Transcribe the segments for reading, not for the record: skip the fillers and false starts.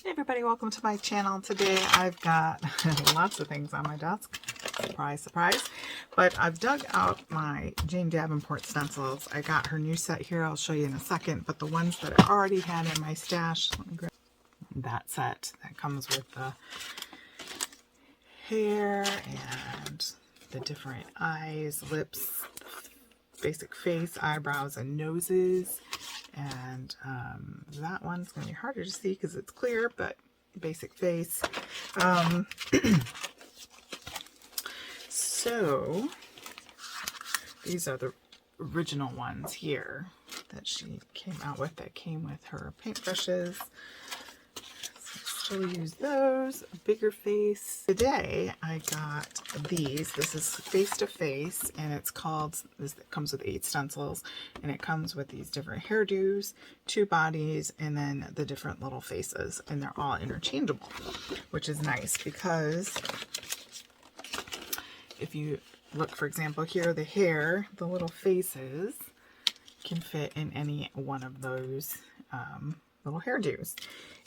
Hey everybody, welcome to my channel. Today I've got lots of things on my desk. Surprise, surprise. But I've dug out my Jane Davenport stencils. I got her new set here. I'll show you in a second. But the ones that I already had in my stash, let me grab that set that comes with the hair and the different eyes, lips, basic face, eyebrows, and noses. And that one's going to be harder to see because it's clear, but basic face. So these are the original ones here that she came out with, that came with her paintbrushes. Still use those. A bigger face. Today I got these. This is face to face, and it's called, this comes with 8 stencils, and it comes with these different hairdos, 2 bodies, and then the different little faces, and they're all interchangeable, which is nice because if you look, for example, here, the hair, the little faces can fit in any one of those little hairdos.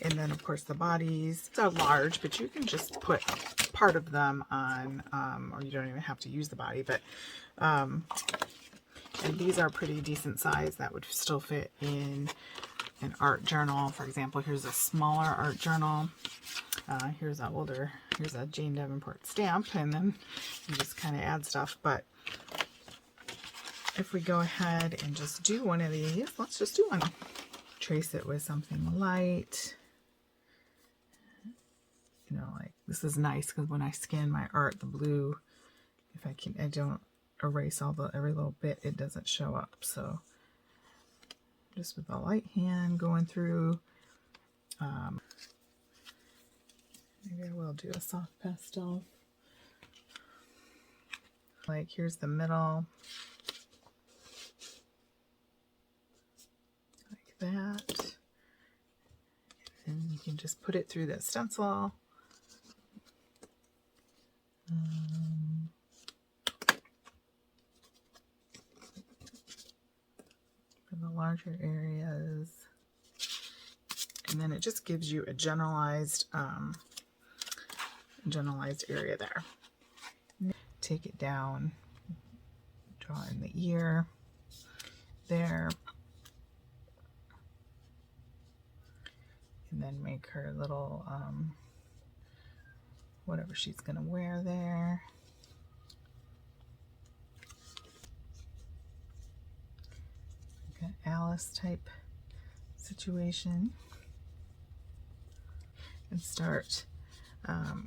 And then of course the bodies are large, but you can just put part of them on, or you don't even have to use the body, but and these are pretty decent size that would still fit in an art journal. For example, here's a smaller art journal. Here's a Jane Davenport stamp, and then you just kind of add stuff. But if we go ahead and just do one of these, let's just do one. Trace it with something light. You know, like this is nice because when I scan my art, the blue, if I don't erase every little bit, it doesn't show up. So just with a light hand going through. Maybe I will do a soft pastel. Like here's the middle. Like that. And you can just put it through the stencil. For the larger areas. And then it just gives you a generalized area there. Take it down, draw in the ear there, and then make her little whatever she's gonna wear there. Like an Alice type situation, and start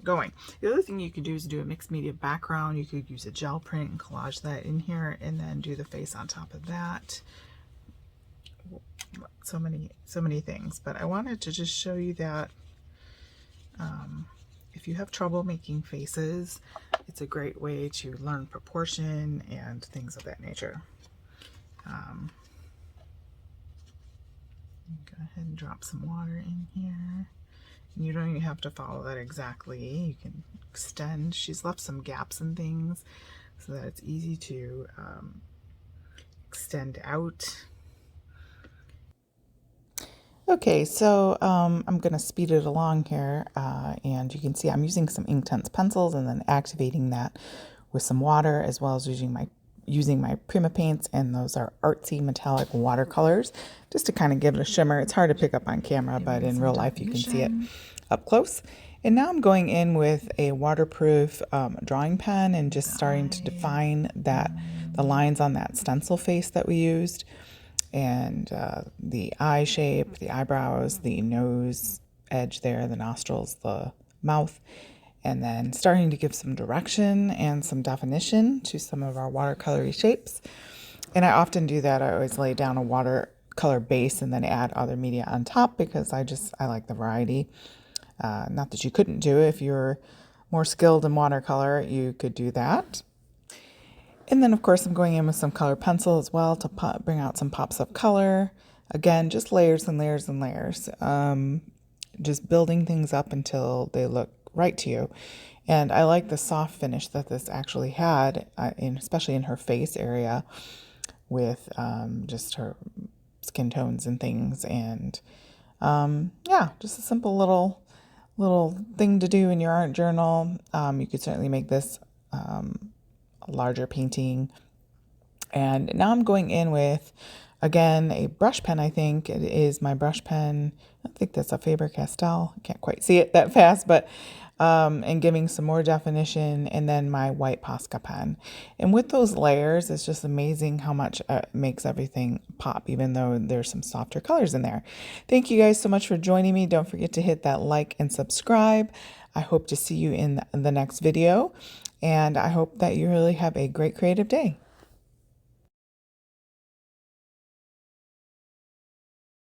going. The other thing you could do is do a mixed media background. You could use a gel print and collage that in here, and then do the face on top of that. So many things, but I wanted to just show you that if you have trouble making faces, it's a great way to learn proportion and things of that nature. Go ahead and drop some water in here. You don't even have to follow that exactly. You can extend. She's left some gaps and things so that it's easy to extend out. Okay, so I'm going to speed it along here, and you can see I'm using some Inktense pencils and then activating that with some water, as well as using my Prima paints, and those are artsy metallic watercolors, just to kind of give it a shimmer. It's hard to pick up on camera, but in real life you can see it up close. And now I'm going in with a waterproof drawing pen and just starting to define the lines on that stencil face that we used, and the eye shape, the eyebrows, the nose edge there, the nostrils, the mouth, and then starting to give some direction and some definition to some of our watercolory shapes. And I often do that. I always lay down a watercolor base and then add other media on top because I like the variety. Not that you couldn't do it. If you're more skilled in watercolor, you could do that. And then of course I'm going in with some color pencil as well to bring out some pops of color. Again, just layers and layers and layers. Just building things up until they look right to you. And I like the soft finish that this actually had, especially in her face area, with just her skin tones and things, and Yeah, just a simple little thing to do in your art journal. You could certainly make this a larger painting. And now I'm going in with, again, a brush pen. I think it is my brush pen. I think that's a Faber-Castell. I can't quite see it that fast, but and giving some more definition, and then my white Posca pen. And with those layers, it's just amazing how much it makes everything pop, even though there's some softer colors in there. Thank you guys so much for joining me. Don't forget to hit that like and subscribe. I hope to see you in the next video, and I hope that you really have a great creative day.